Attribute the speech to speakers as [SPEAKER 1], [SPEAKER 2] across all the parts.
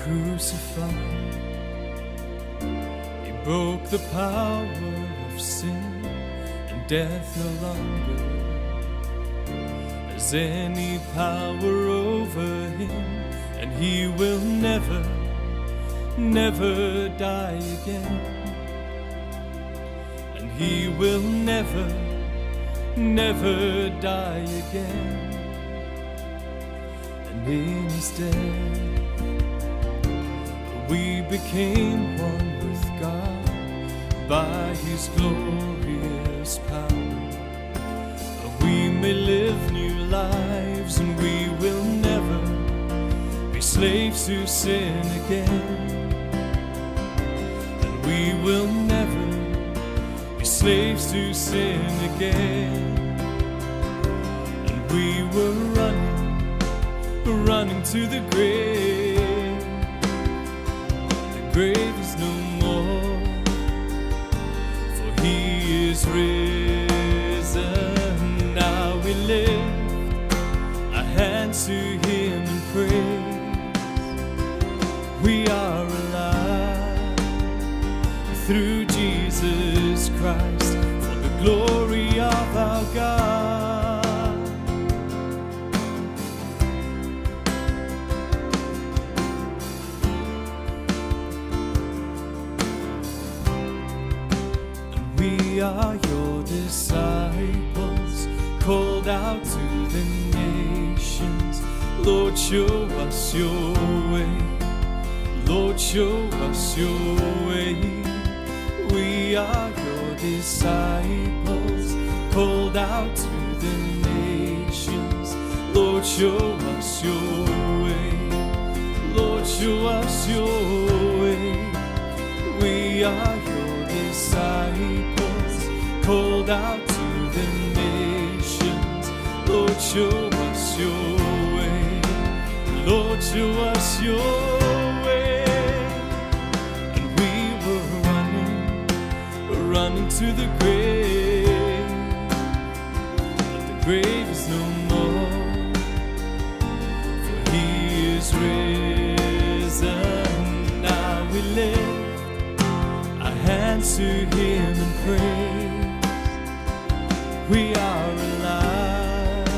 [SPEAKER 1] crucified. He broke the power of sin, and death no longer has any power over him, and he will never, never die again. And he will never, never die again. And in his death we became one with God by his glorious power. We may live new lives, and we will never be slaves to sin again. And we will never be slaves to sin again. And we were running to the grave. The grave is no more, for he is risen. Now we lift our hands to him and praise. We are alive through Jesus Christ, for the glory of our God. We are your disciples, called out to the nations. Lord, show us your way. Lord, show us your way. We are your disciples, called out to the nations. Lord, show us your way. Lord, show us your way. We are your disciples, called out to the nations. Lord, show us your way. Lord, show us your way. And we were running to the grave, but the grave is no more, for he is risen. Now we lift our hands to him and praise. We are alive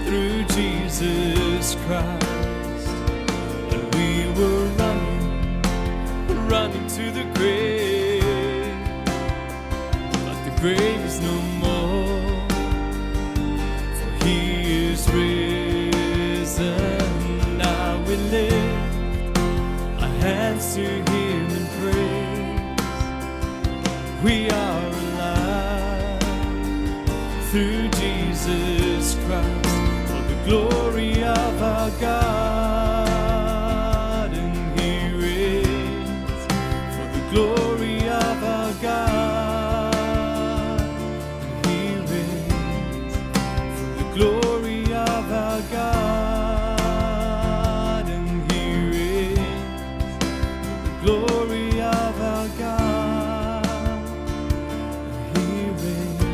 [SPEAKER 1] through Jesus Christ. And we were running to the grave, but the grave is no more, for he is risen. Now we lift our hands to him and praise. We are alive through Jesus Christ, for the glory of our God. And he reigns for the glory of our God. And he reigns for the glory of our God. And he reigns for the glory of our God. And he reigns.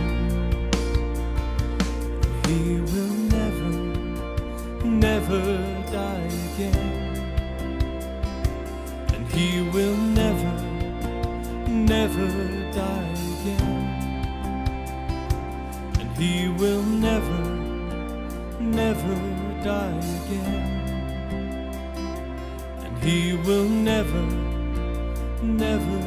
[SPEAKER 1] He will never, never die again. And he will never, never die again. And he will never, never die again. And he will never, never